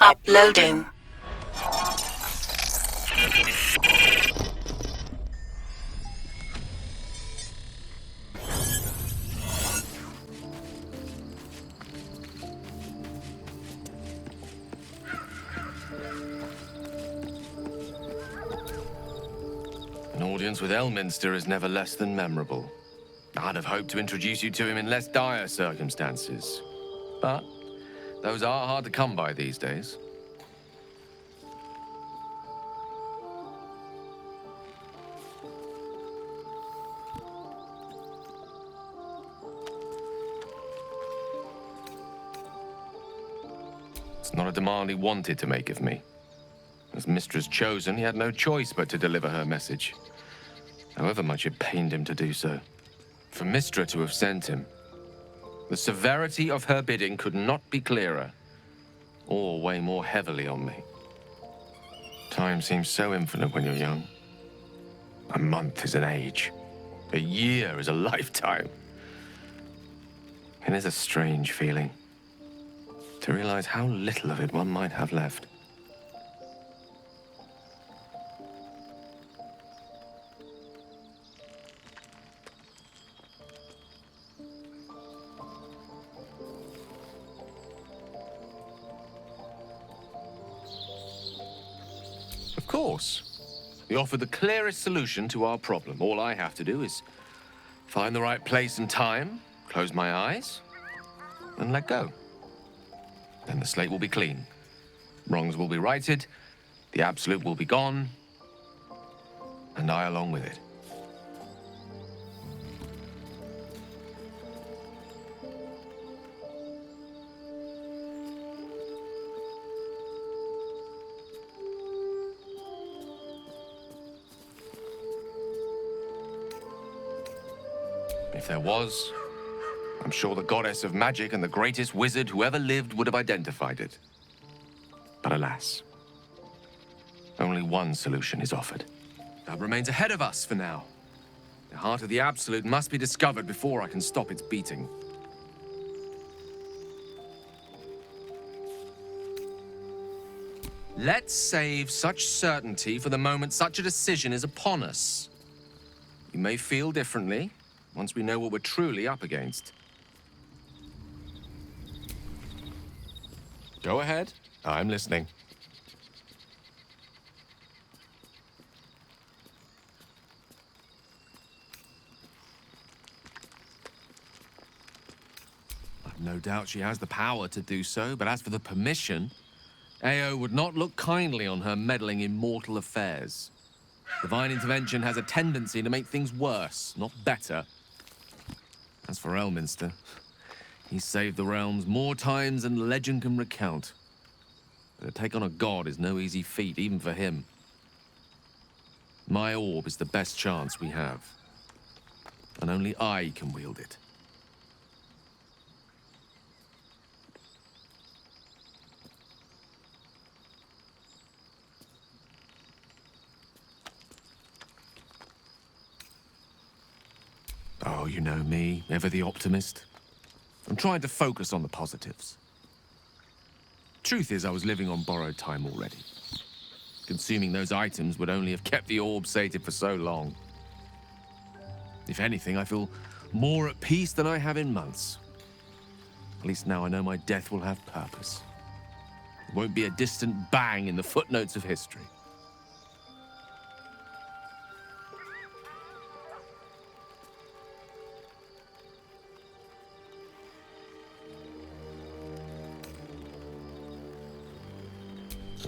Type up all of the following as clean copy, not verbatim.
Uploading. An audience with Elminster is never less than memorable. I'd have hoped to introduce you to him in less dire circumstances. But those are hard to come by these days. It's not a demand he wanted to make of me. As Mistress chosen, he had no choice but to deliver her message, however much it pained him to do so. For Mystra to have sent him, the severity of her bidding could not be clearer, or weigh more heavily on me. Time seems so infinite when you're young. A month is an age. A year is a lifetime. It is a strange feeling to realize how little of it one might have left. Of course. You offer the clearest solution to our problem. All I have to do is find the right place and time, close my eyes, and let go. Then the slate will be clean. Wrongs will be righted, the absolute will be gone, and I along with it. If there was, I'm sure the goddess of magic and the greatest wizard who ever lived would have identified it. But alas, only one solution is offered. That remains ahead of us for now. The heart of the Absolute must be discovered before I can stop its beating. Let's save such certainty for the moment such a decision is upon us. We may feel differently once we know what we're truly up against. Go ahead. I'm listening. I've no doubt she has the power to do so, but as for the permission, Ao would not look kindly on her meddling in mortal affairs. Divine intervention has a tendency to make things worse, not better. As for Elminster, he's saved the realms more times than legend can recount. But to take on a god is no easy feat, even for him. My orb is the best chance we have, and only I can wield it. Oh, you know me, ever the optimist. I'm trying to focus on the positives. Truth is, I was living on borrowed time already. Consuming those items would only have kept the orb sated for so long. If anything, I feel more at peace than I have in months. At least now I know my death will have purpose. It won't be a distant bang in the footnotes of history.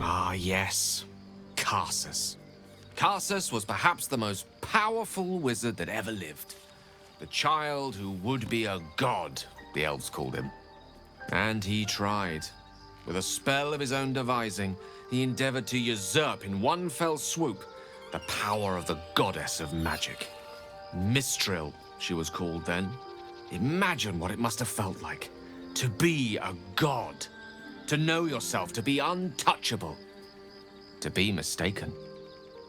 Ah, yes. Karsus. Karsus was perhaps the most powerful wizard that ever lived. The child who would be a god, the elves called him. And he tried. With a spell of his own devising, he endeavored to usurp in one fell swoop the power of the goddess of magic. Mistril, she was called then. Imagine what it must have felt like to be a god. To know yourself, to be untouchable, to be mistaken.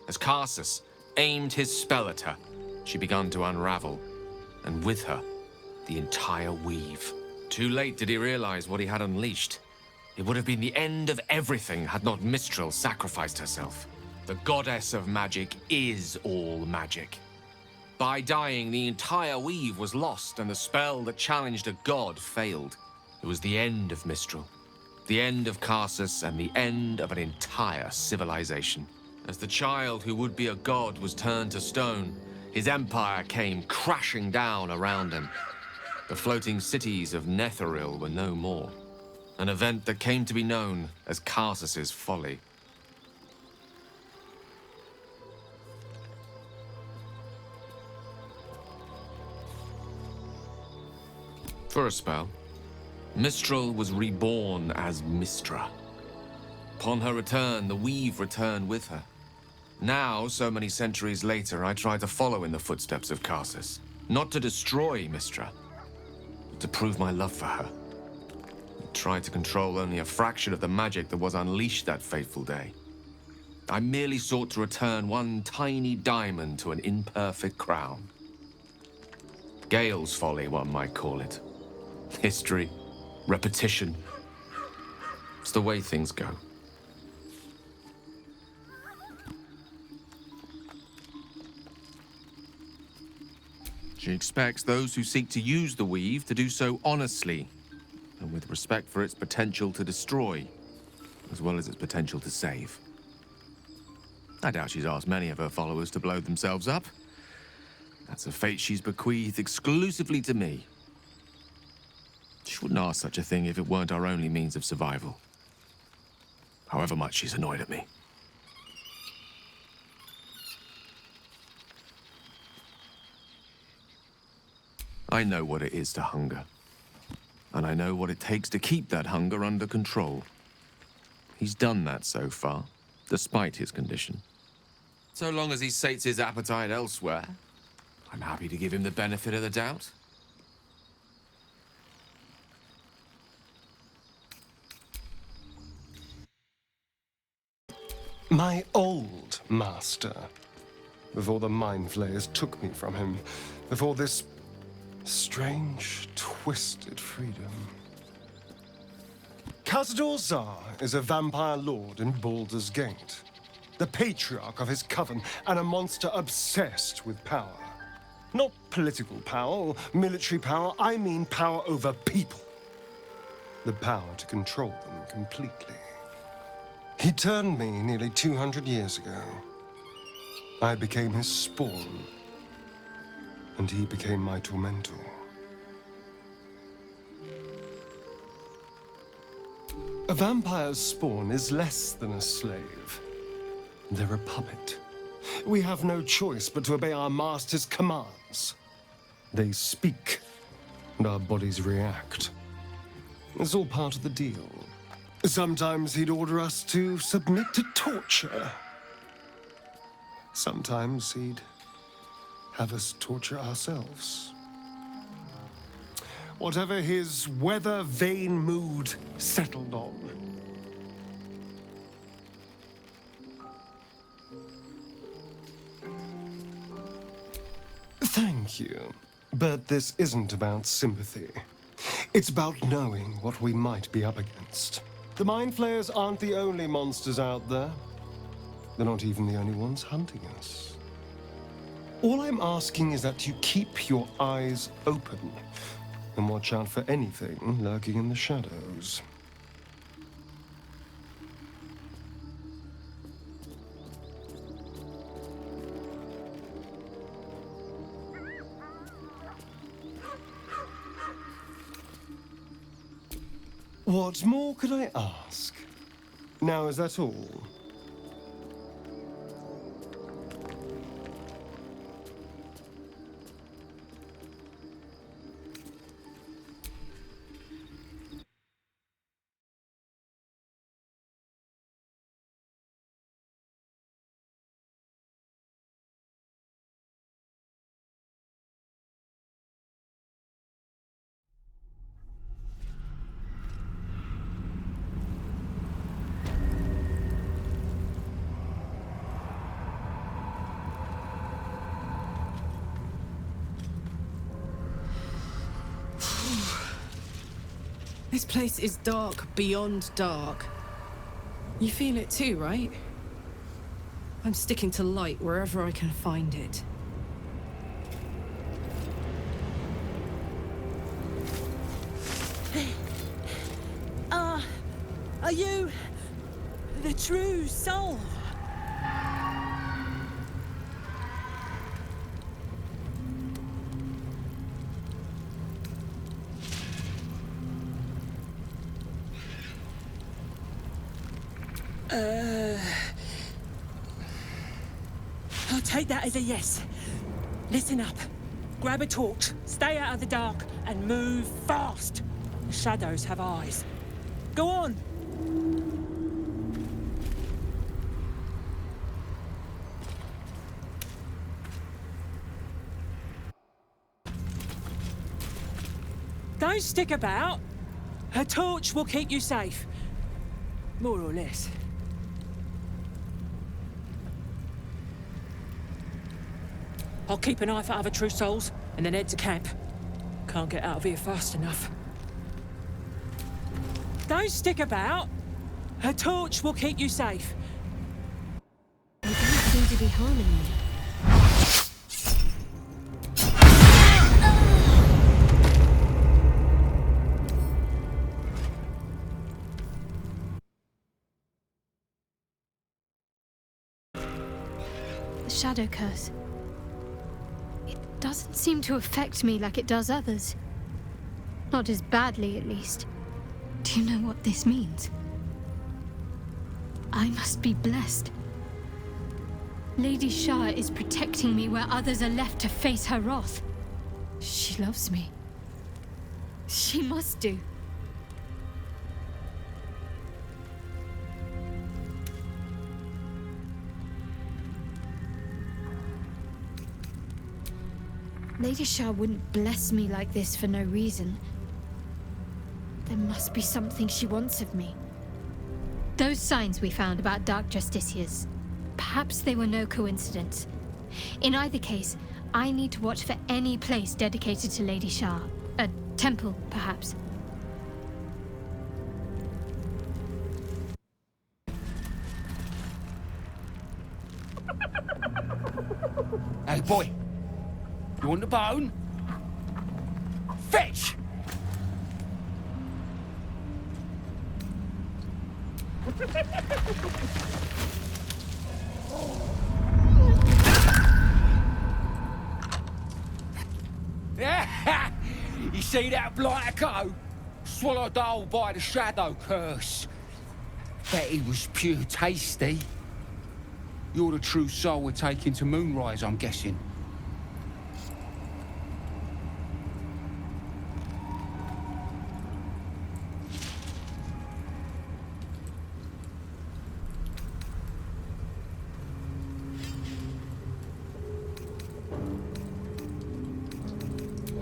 As Karsus aimed his spell at her, she began to unravel, and with her, the entire weave. Too late did he realize what he had unleashed. It would have been the end of everything had not Mistral sacrificed herself. The goddess of magic is all magic. By dying, the entire weave was lost, and the spell that challenged a god failed. It was the end of Mistral, the end of Karsus, and the end of an entire civilization. As the child who would be a god was turned to stone, his empire came crashing down around him. The floating cities of Netheril were no more. An event that came to be known as Karsus's folly. For a spell, Mistral was reborn as Mistra. Upon her return, the weave returned with her. Now, so many centuries later, I try to follow in the footsteps of Karsus. Not to destroy Mistra, but to prove my love for her. I tried to control only a fraction of the magic that was unleashed that fateful day. I merely sought to return one tiny diamond to an imperfect crown. Gale's folly, one might call it. History, repetition. It's the way things go. She expects those who seek to use the weave to do so honestly, and with respect for its potential to destroy, as well as its potential to save. I doubt she's asked many of her followers to blow themselves up. That's a fate she's bequeathed exclusively to me. She wouldn't ask such a thing if it weren't our only means of survival. However much she's annoyed at me. I know what it is to hunger. And I know what it takes to keep that hunger under control. He's done that so far, despite his condition. So long as he sates his appetite elsewhere, I'm happy to give him the benefit of the doubt. My old master. Before the Mind Flayers took me from him. Before this strange, twisted freedom. Khazad-dûr-Zar is a vampire lord in Baldur's Gate. The patriarch of his coven, and a monster obsessed with power. Not political power or military power, I mean power over people. The power to control them completely. He turned me nearly 200 years ago. I became his spawn, and he became my tormentor. A vampire's spawn is less than a slave. They're a puppet. We have no choice but to obey our master's commands. They speak, and our bodies react. It's all part of the deal. Sometimes he'd order us to submit to torture. Sometimes he'd have us torture ourselves. Whatever his weather-vane mood settled on. Thank you, but this isn't about sympathy. It's about knowing what we might be up against. The Mind Flayers aren't the only monsters out there. They're not even the only ones hunting us. All I'm asking is that you keep your eyes open and watch out for anything lurking in the shadows. What more could I ask? Now, is that all? This place is dark beyond dark. You feel it too, right? I'm sticking to light wherever I can find it. Are you the true soul? I'll take that as a yes. Listen up. Grab a torch, stay out of the dark, and move fast. The shadows have eyes. Go on! Don't stick about. Her torch will keep you safe. More or less. I'll keep an eye for other true souls, and then head to camp. Can't get out of here fast enough. Don't stick about. Her torch will keep you safe. You don't seem to be harming me. The shadow curse. It doesn't seem to affect me like it does others. Not as badly, at least. Do you know what this means? I must be blessed. Lady Shah is protecting me where others are left to face her wrath. She loves me. She must do. Lady Shah wouldn't bless me like this for no reason. There must be something she wants of me. Those signs we found about Dark Justiciars, perhaps they were no coincidence. In either case, I need to watch for any place dedicated to Lady Shah. A temple, perhaps. Hey, boy. You want the bone? Fetch! You see that blighter go? Swallowed whole by the shadow curse. Bet he was pure tasty. You're the true soul we're taking to Moonrise, I'm guessing.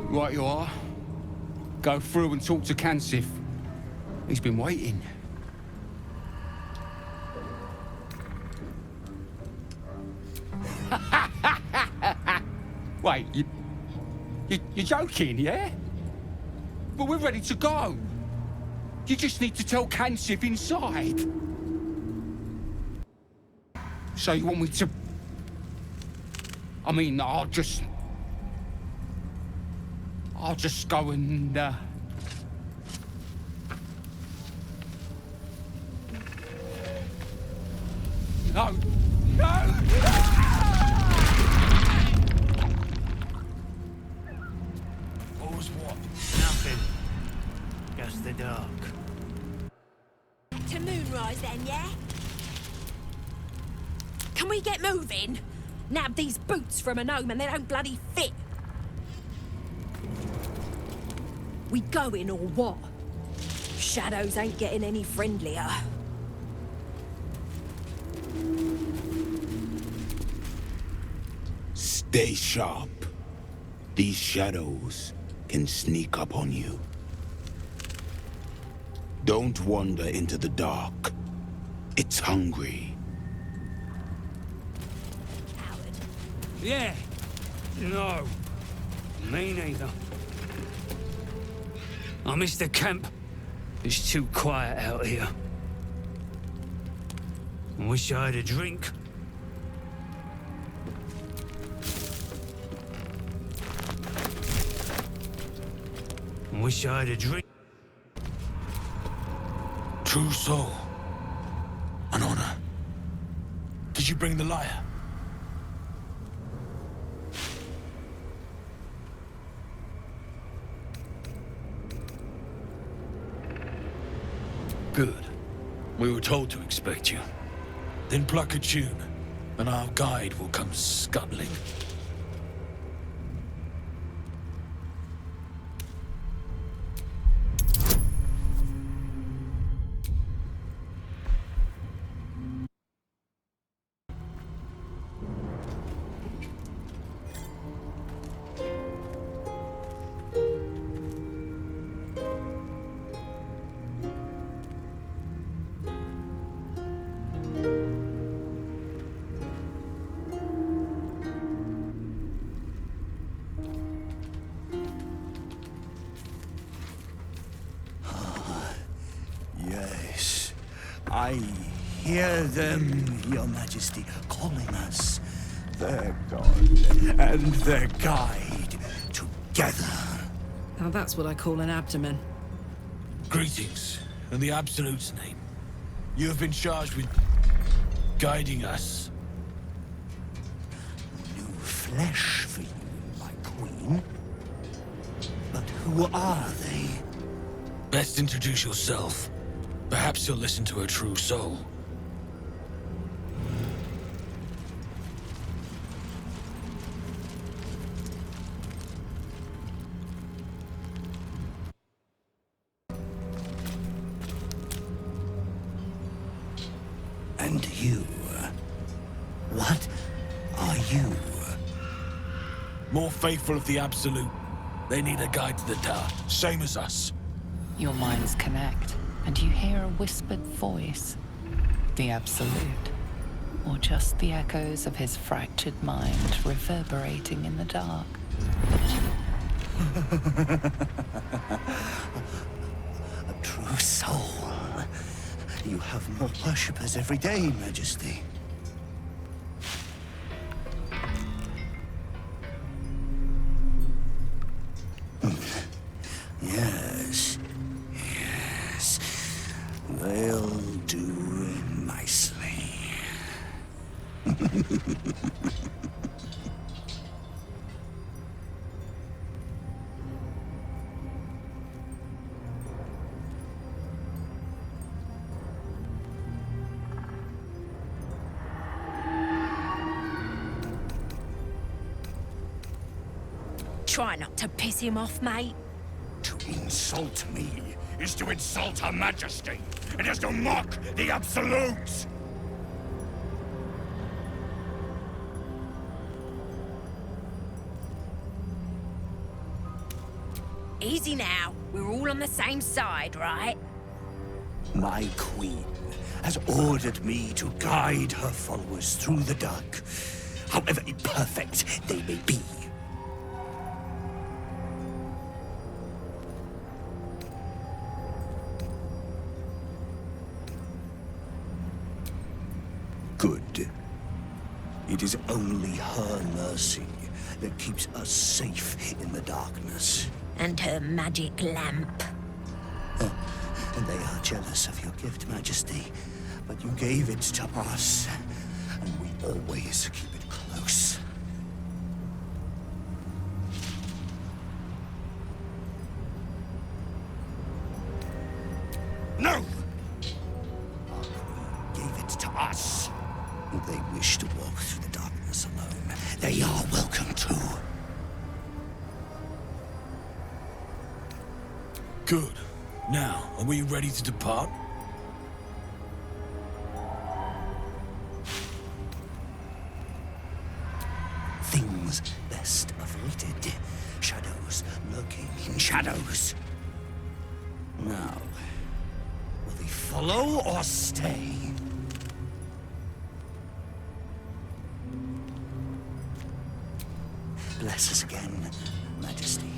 Right you are. Go through and talk to Kansif. He's been waiting. Wait, you're joking, yeah? Well, we're ready to go. You just need to tell Kansif inside. So you want me to... I mean, I'll just go and, No. No! What was what? Nothing. Just the dark. To Moonrise then, yeah? Can we get moving? Nab these boots from a gnome and they don't bloody fit. We going or what? Shadows ain't getting any friendlier. Stay sharp. These shadows can sneak up on you. Don't wander into the dark. It's hungry. Coward. Yeah. No. Me neither. I missed the camp. It's too quiet out here. Wish I had a drink. Wish I had a drink. True soul. An honor. Did you bring the lyre? Good. We were told to expect you. Then pluck a tune, and our guide will come scuttling. Yes, I hear them, Your Majesty, calling us. Their god and their guide together. Now that's what I call an abdomen. Greetings, in the Absolute's name. You have been charged with guiding us. New flesh for you, my queen. But who are they? Best introduce yourself. Perhaps you'll listen to a true soul. And you? What are you? More faithful of the Absolute. They need a guide to the dark, same as us. Your minds connect, and you hear a whispered voice. The Absolute. Or just the echoes of his fractured mind reverberating in the dark. A true soul. You have more worshippers every day, Majesty. Yes. Yes. They'll do nicely. Try not to piss him off, mate. To insult me Is to insult Her Majesty. It is to mock the Absolute. Easy now. We're all on the same side, right? My queen has ordered me to guide her followers through the dark, however imperfect they may be. Good. It is only her mercy that keeps us safe in the darkness. And her magic lamp. And they are jealous of your gift, Majesty. But you gave it to us, and we always keep it close. No! Our queen gave it to us. If they wish to walk through the darkness alone, they are welcome to. Good. Now, are we ready to depart? Things best avoided. Shadows lurking in shadows. Now, will they follow or stay? Bless us again, Majesty.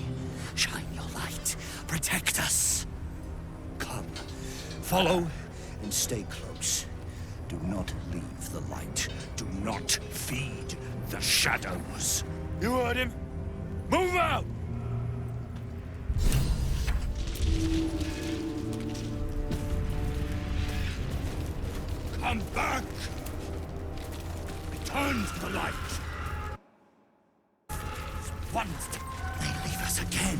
Shine your light. Protect us. Come. Follow and stay close. Do not leave the light. Do not feed the shadows. You heard him. Move out! Come back! Return to the light! Once they leave us again.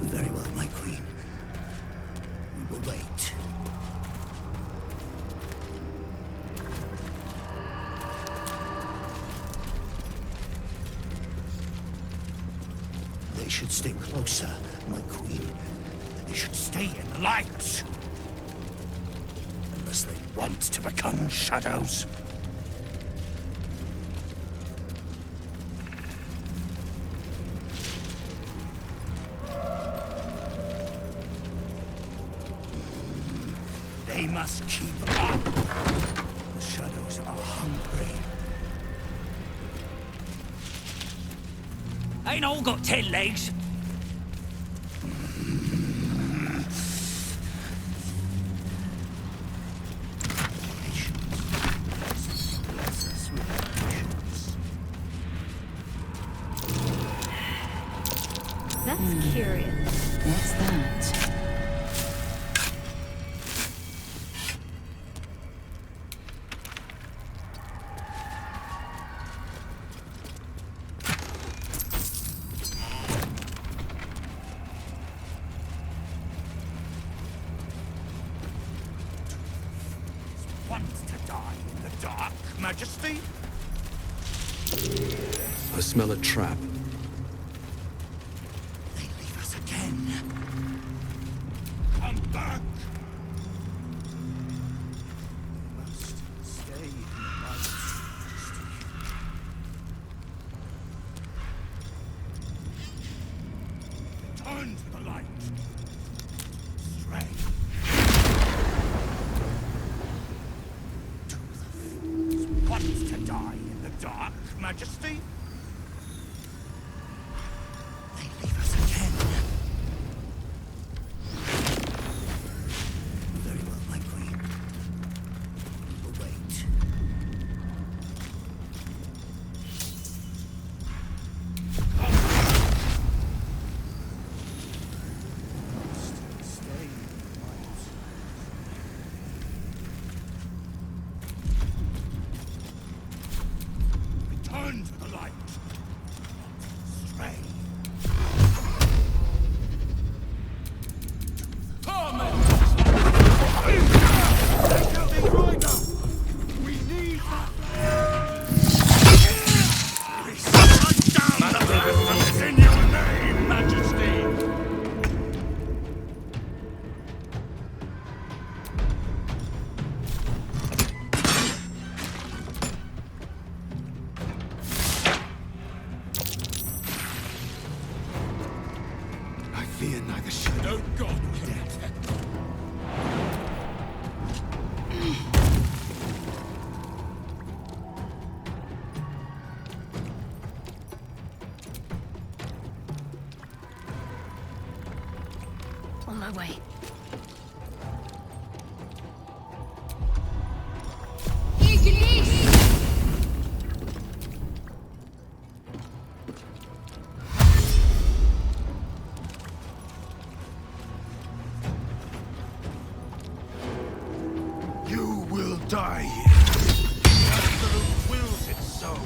Very well, my queen. We will wait. They should stay closer, my queen. They should stay in the light. Unless they want to become shadows. They must keep up. The shadows are hungry. Ain't all got 10 legs. That's curious. What's that? Wants to die in the dark, Majesty? I smell a trap. They leave us again. Come back! Must stay in the light, Majesty. Return to the light. Stray. Wants to die in the dark, Majesty? They leave us again. Very well, my queen. We will wait. Must stay in the light. Return to the light. Stray. In your name, Majesty! I fear neither shadow god nor death. On my way. You will die here. The Absolute wills it so.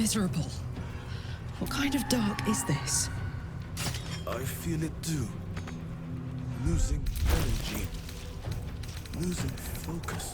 miserable. What kind of dark is this? I feel it too. Losing energy. Losing focus.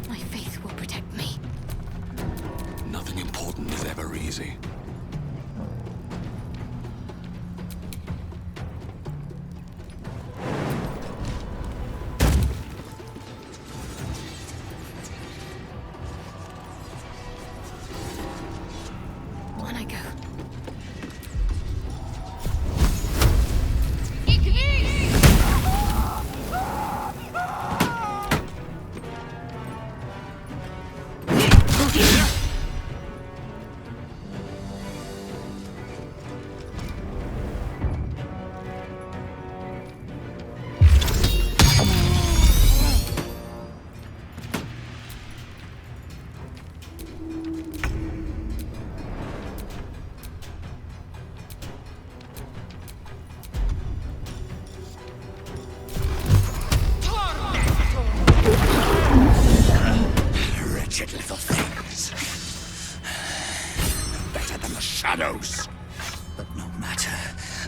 My faith will protect me. Nothing important is ever easy. On I go. Wretched little things. Better than the shadows. But no matter,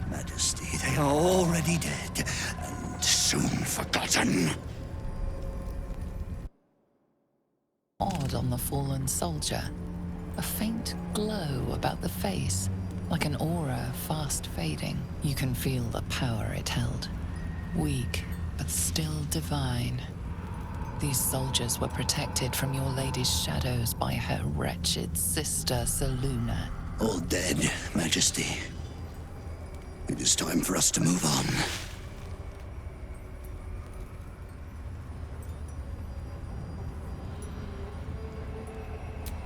Majesty, they are already dead and soon forgotten. Odd on the fallen soldier. A faint glow about the face, like an aura fast fading. You can feel the power it held. Weak, but still divine. These soldiers were protected from your lady's shadows by her wretched sister, Seluna. All dead, Majesty. It is time for us to move on.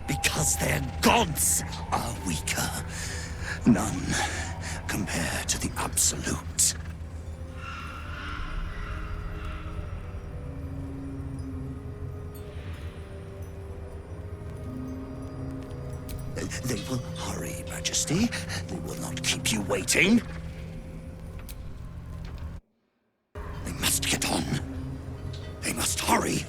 Because their gods are weaker. None compare to the Absolute. They will hurry, Majesty. They will not keep you waiting. They must get on. They must hurry.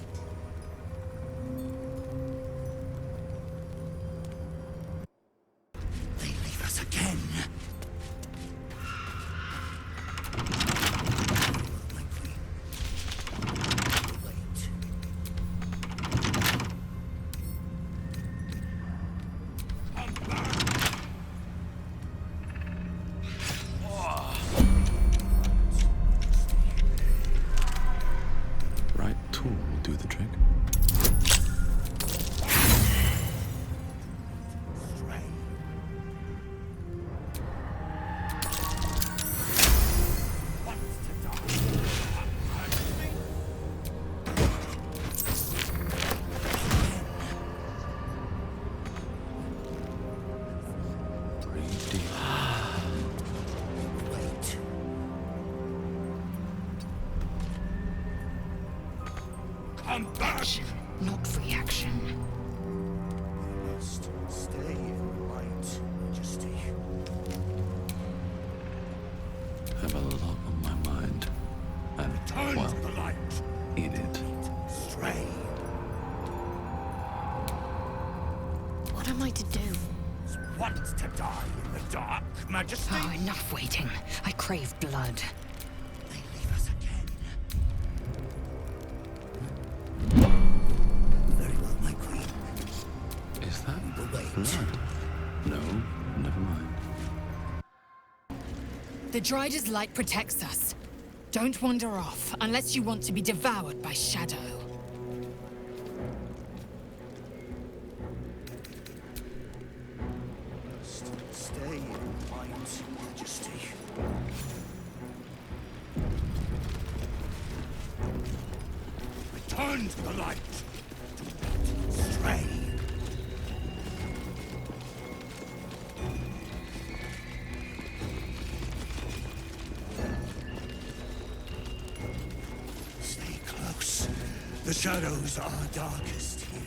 They leave us again. Right tool will do the trick. Action, not reaction. We must stay in light, Majesty. I have a lot on my mind. And, Turn well, to the light. in it. Stray. What am I to do? Want to die in the dark, Majesty? Oh, enough waiting. I crave blood. They leave us again. We will wait. No, never mind. The Drider's light protects us. Don't wander off, unless you want to be devoured by Shadow. Stay in mind, Majesty. Return to the light. Do not stray. Stay close. The shadows are darkest here.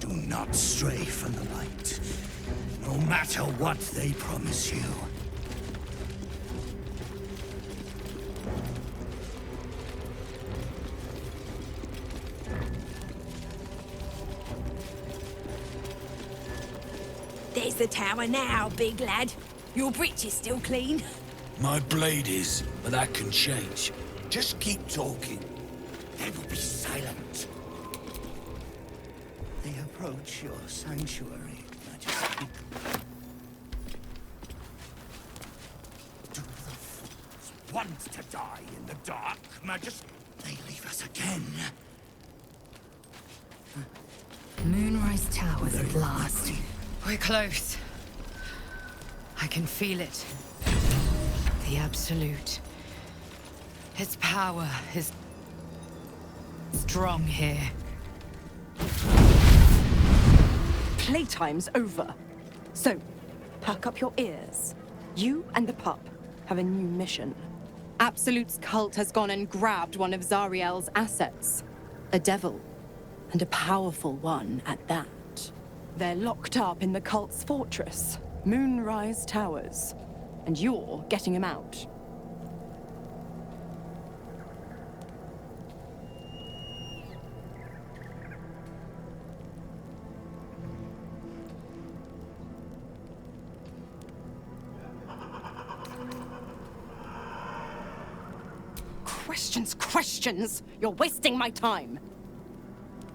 Do not stray from the light, no matter what they promise you. There's the tower now, big lad. Your breech is still clean. My blade is, but that can change. Just keep talking. They will be silent. They approach your sanctuary, Majesty. Do the fools want to die in the dark, Majesty? They leave us again. Moonrise Towers at last. We're close. I can feel it. The Absolute. Its power is strong here. Playtime's over. So, perk up your ears. You and the pup have a new mission. Absolute's cult has gone and grabbed one of Zariel's assets. A devil. And a powerful one at that. They're locked up in the cult's fortress, Moonrise Towers. And you're getting him out. Questions! You're wasting my time!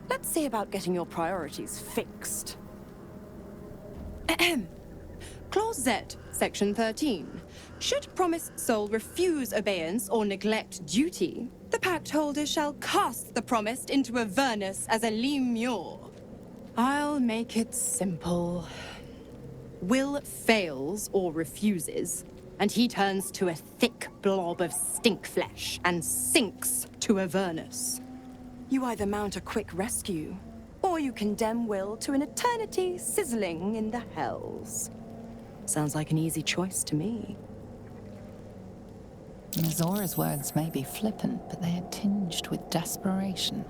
Let's see about getting your priorities fixed. Ahem. Clause Z, Section 13. Should promised soul refuse obeyance or neglect duty, the pact holder shall cast the promised into Avernus as a lemure. I'll make it simple. Will fails or refuses, and he turns to a thick blob of stink flesh and sinks to Avernus. You either mount a quick rescue, or you condemn Will to an eternity sizzling in the hells. Sounds like an easy choice to me. Zora's words may be flippant, but they are tinged with desperation.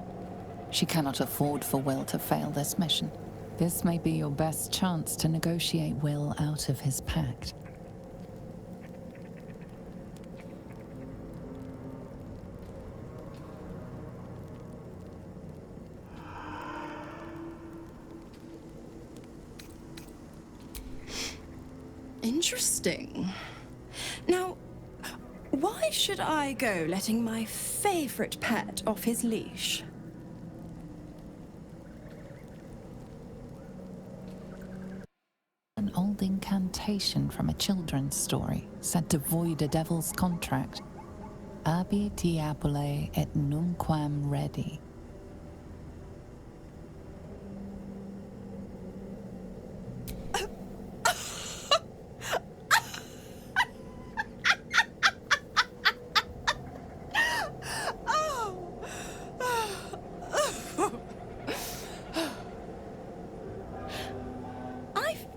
She cannot afford for Will to fail this mission. This may be your best chance to negotiate Will out of his pact. Interesting. Now, why should I go letting my favorite pet off his leash? An old incantation from a children's story said to void a devil's contract. Abi diabole et nunquam redi.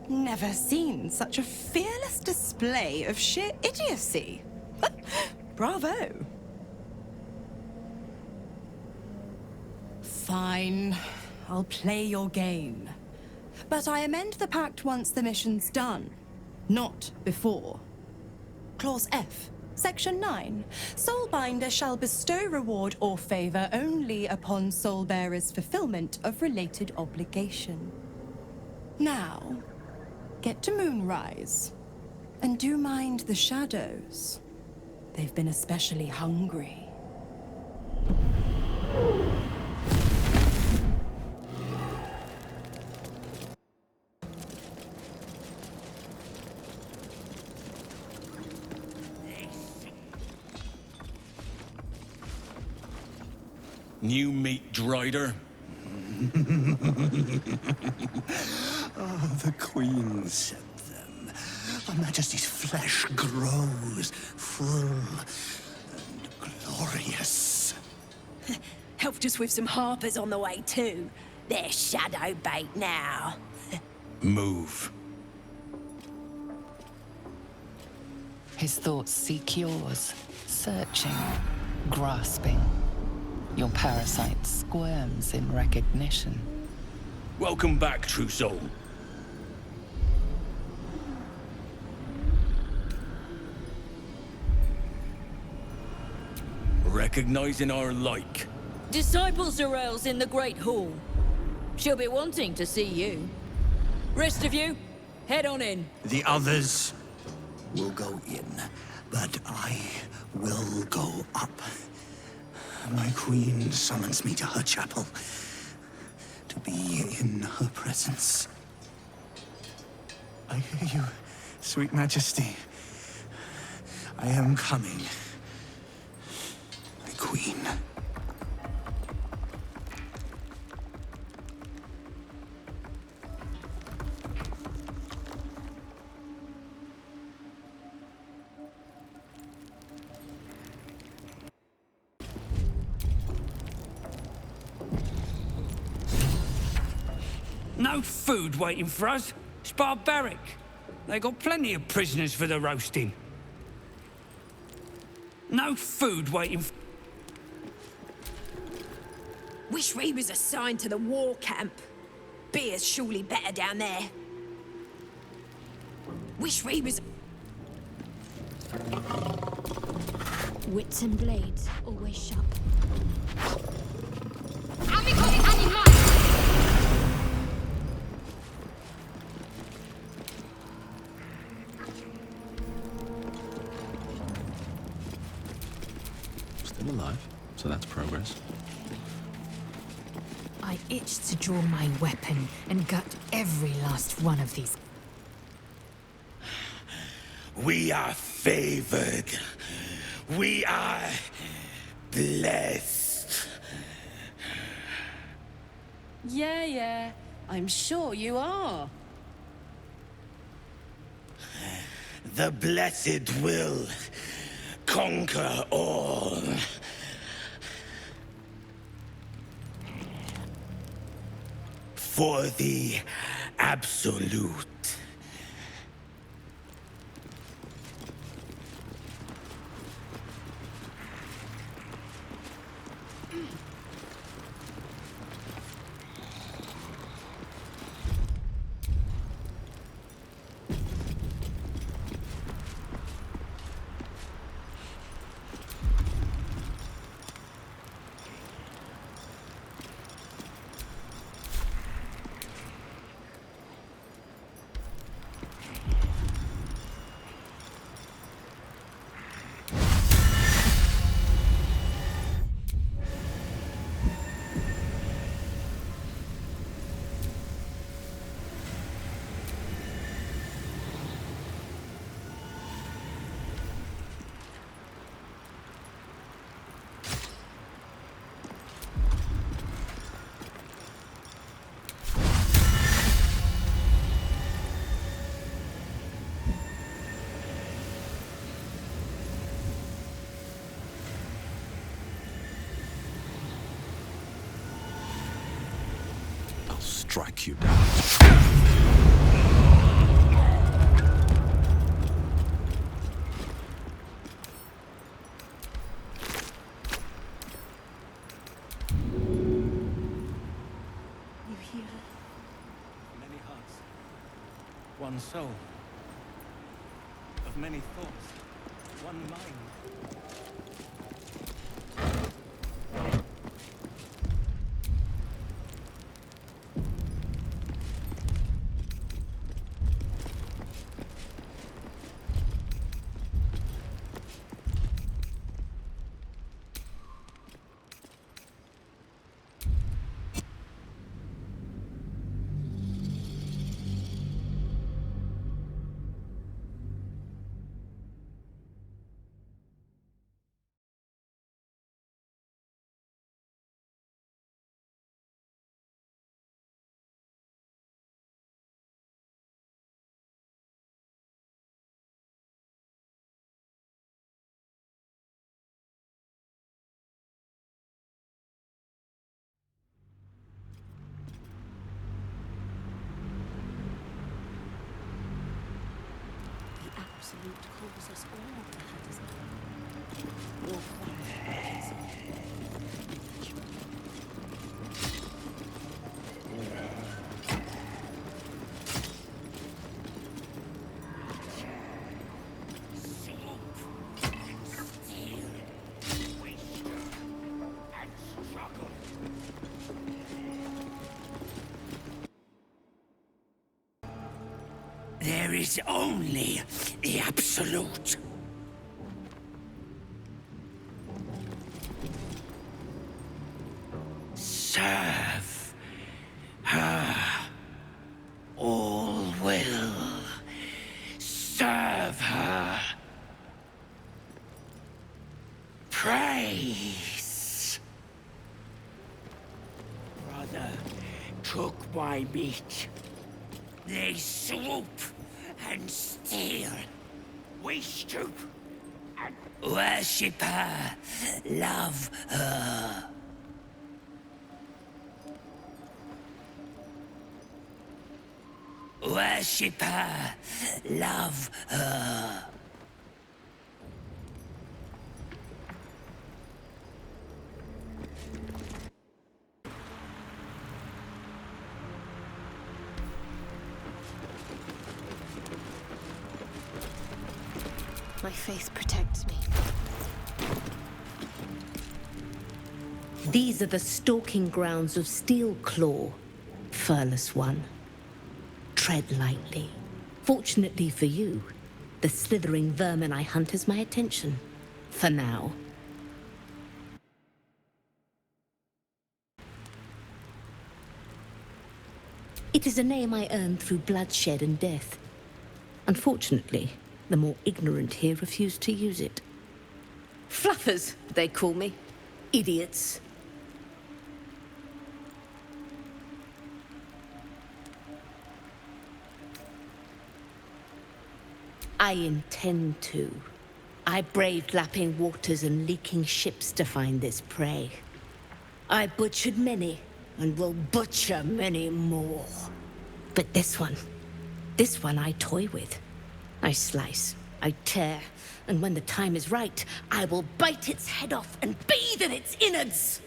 Never seen such a fearless display of sheer idiocy. Bravo. Fine. I'll play your game. But I amend the pact once the mission's done, not before. Clause F, Section 9. Soulbinder shall bestow reward or favor only upon soulbearer's fulfillment of related obligation. Now, get to Moonrise. And do mind the shadows. They've been especially hungry. New meat drider? Oh, the Queen said them. Her Majesty's flesh grows full and glorious. Helped us with some harpers on the way too. They're shadow bait now. Move. His thoughts seek yours, searching, grasping. Your parasite squirms in recognition. Welcome back, true soul. Recognizing our like. Disciple Zarel's in the Great Hall. She'll be wanting to see you. Rest of you, head on in. The others will go in, but I will go up. My queen summons me to her chapel, to be in her presence. I hear you, sweet majesty. I am coming, my queen. No food waiting for us. It's barbaric. They got plenty of prisoners for the roasting. No food waiting for... Wish we was assigned to the war camp. Beer's surely better down there. Wish we was... Wits and blades, always sharp. Still alive, so that's progress. I itched to draw my weapon and gut every last one of these. We are favored. We are blessed. Yeah, I'm sure you are. The blessed will conquer all. For the absolute. Strike you down. You hear? Many hearts, one soul. Of many thoughts, one mind. Absolute calls us all to Hadder's War qualifications. There is only the Absolute. Serve her. All will serve her. Praise. Brother took my meat. They swoop and steal. We stoop and worship her, love her. Worship her, love her. My faith protects me. These are the stalking grounds of Steelclaw, furless one. Tread lightly. Fortunately for you, the slithering vermin I hunt has my attention. For now. It is a name I earned through bloodshed and death. Unfortunately, the more ignorant here refuse to use it. Fluffers, they call me. Idiots. I intend to. I braved lapping waters and leaking ships to find this prey. I butchered many, and will butcher many more. But this one I toy with. I slice, I tear, and when the time is right, I will bite its head off and bathe in its innards!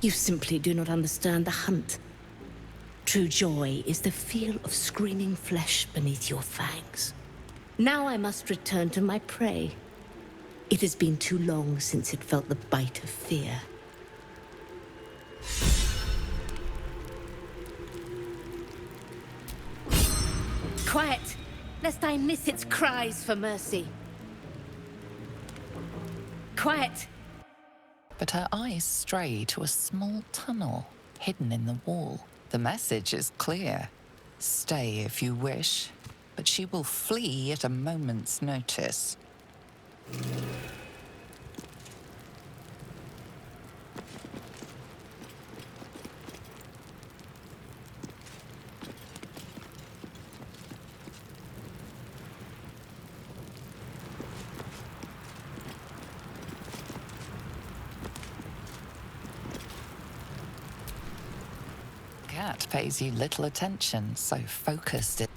You simply do not understand the hunt. True joy is the feel of screaming flesh beneath your fangs. Now I must return to my prey. It has been too long since it felt the bite of fear. Quiet, lest I miss its cries for mercy. Quiet. But her eyes stray to a small tunnel hidden in the wall. The message is clear. Stay if you wish, but she will flee at a moment's notice. Cat pays you little attention, so focused.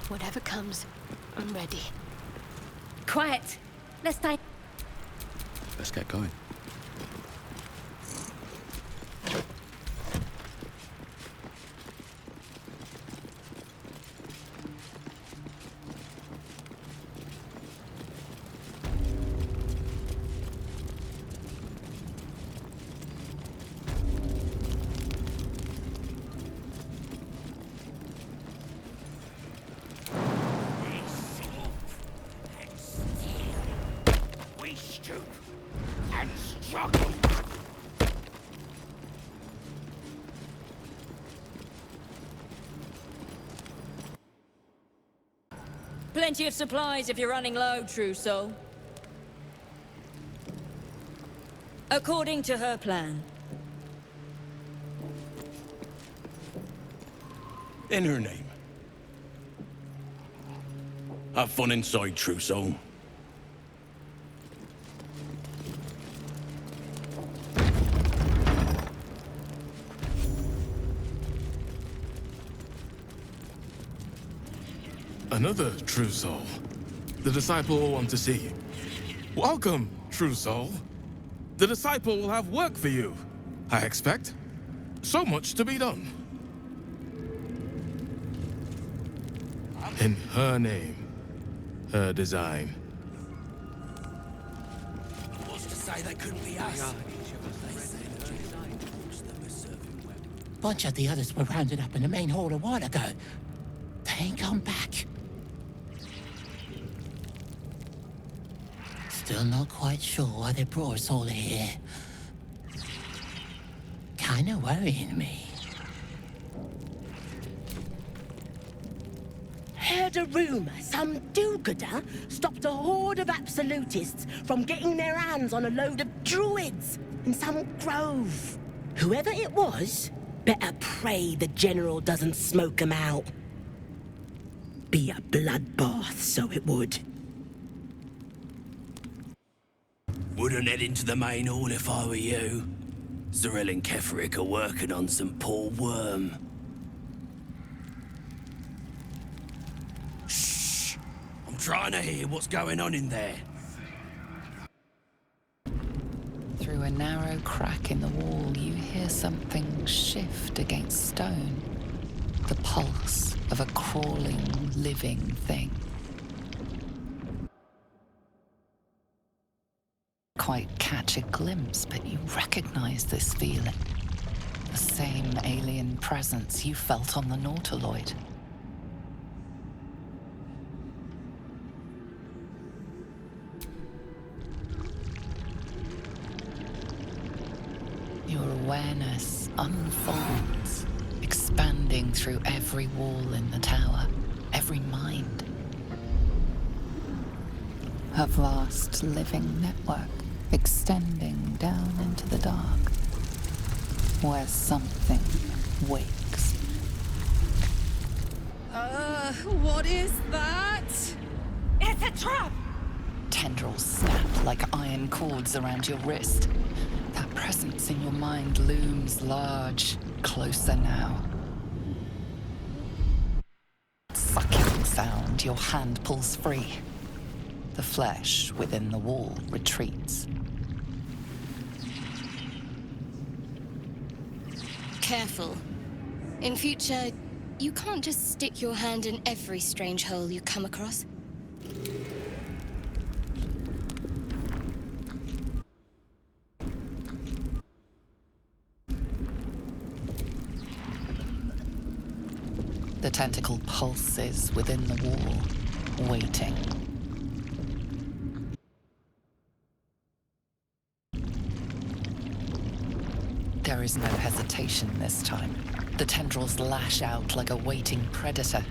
Whatever comes, I'm ready. Quiet, lest I... Let's get going. Plenty of supplies if you're running low, true soul. According to her plan. In her name. Have fun inside, true soul. Another true soul. The disciple will want to see you. Welcome, true soul. The disciple will have work for you, I expect. So much to be done. In her name, her design. What's to say they couldn't be us? Bunch of the others were rounded up in the main hall a while ago. They ain't come back. Still not quite sure why they brought us all here. Kinda worrying me. Heard a rumor some do-gooder stopped a horde of absolutists from getting their hands on a load of druids in some grove. Whoever it was, better pray the general doesn't smoke 'em out. Be a bloodbath, so it would. Wouldn't head into the main hall if I were you. Zarel and Keferic are working on some poor worm. Shh! I'm trying to hear what's going on in there. Through a narrow crack in the wall, you hear something shift against stone. The pulse of a crawling, living thing. Quite catch a glimpse, but you recognize this feeling. The same alien presence you felt on the Nautiloid. Your awareness unfolds, expanding through every wall in the tower, every mind. A vast living network extending down into the dark, where something wakes. What is that? It's a trap! Tendrils snap like iron cords around your wrist. That presence in your mind looms large, closer now. Sucking sound, your hand pulls free. The flesh within the wall retreats. Careful. In future, you can't just stick your hand in every strange hole you come across. The tentacle pulses within the wall, waiting. There is no hesitation this time. The tendrils lash out like a waiting predator.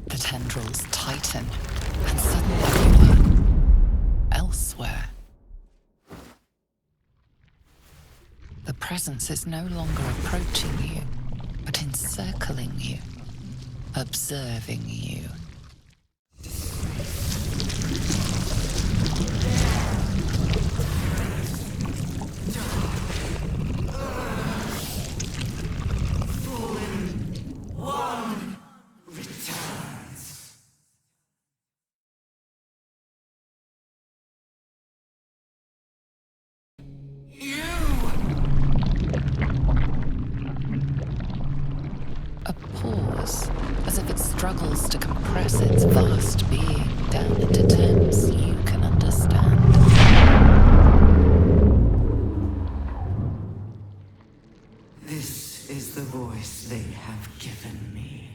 The tendrils tighten, and suddenly you are elsewhere. The presence is no longer approaching you, but encircling you, observing you. One returns. A pause, as if it struggles to compress its vast being down into terms you can understand. This is the voice they have given me.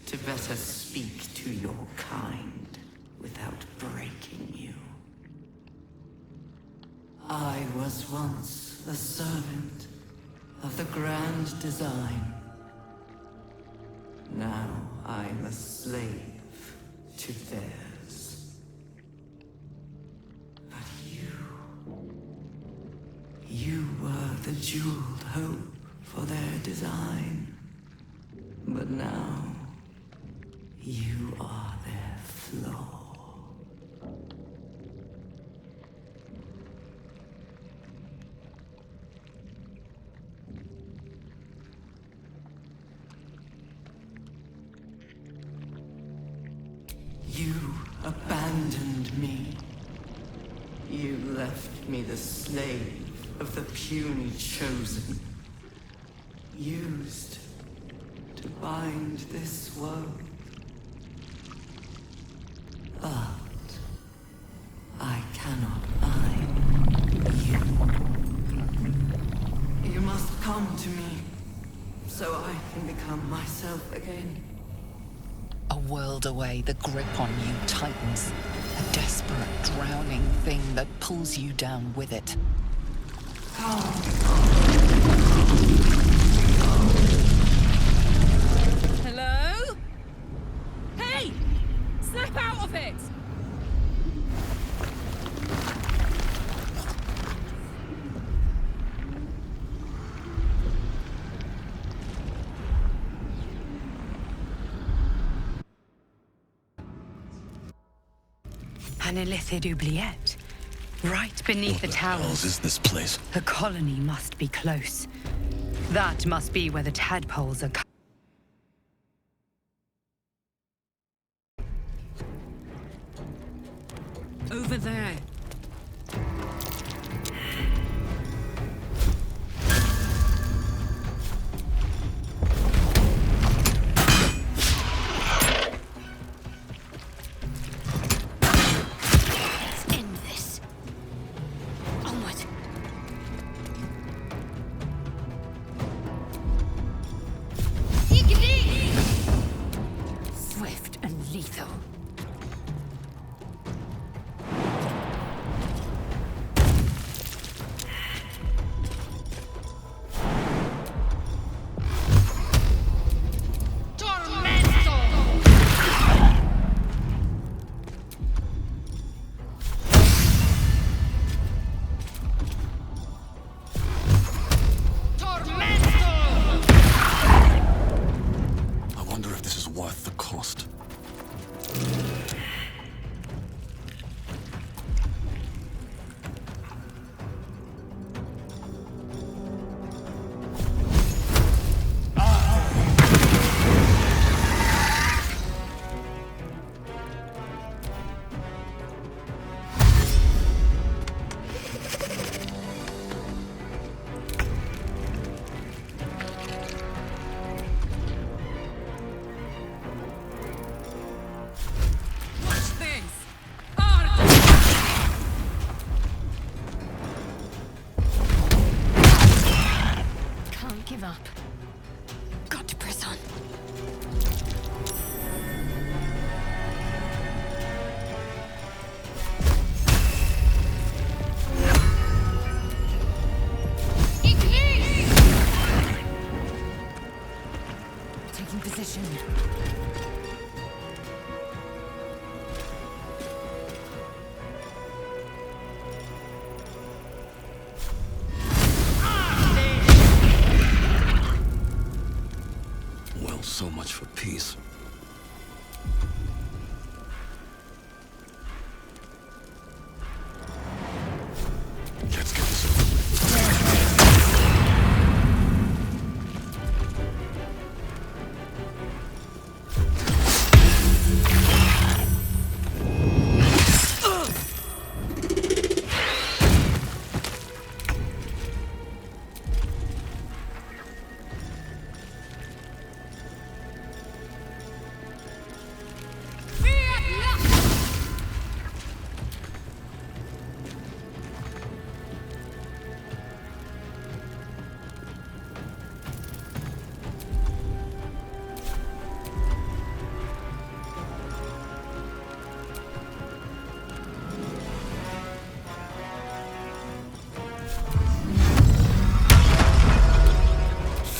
To better speak to your kind without breaking you. I was once the servant of the grand design. Now I'm a slave to theirs. But you were the jeweled hope for their design. But now, you are their flaw. make me the slave of the puny chosen, used to bind this world. But I cannot bind you. You must come to me, so I can become myself again. A world away, the grip on you tightens. A desperate, drowning thing that pulls you down with it. Hello? Hey! Snap out of it! An illithid oubliette. Right beneath the towers. Is this place? The colony must be close. That must be where the tadpoles are. Over there. Swift and lethal. I wonder if this is worth the cost. Can't give up. Got to press on. Taking position. Well, so much for peace. Let's get this over with.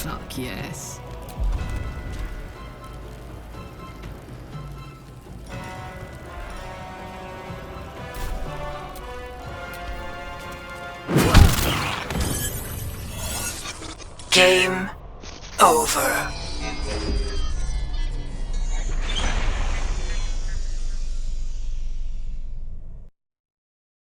Fuck yes. Game over.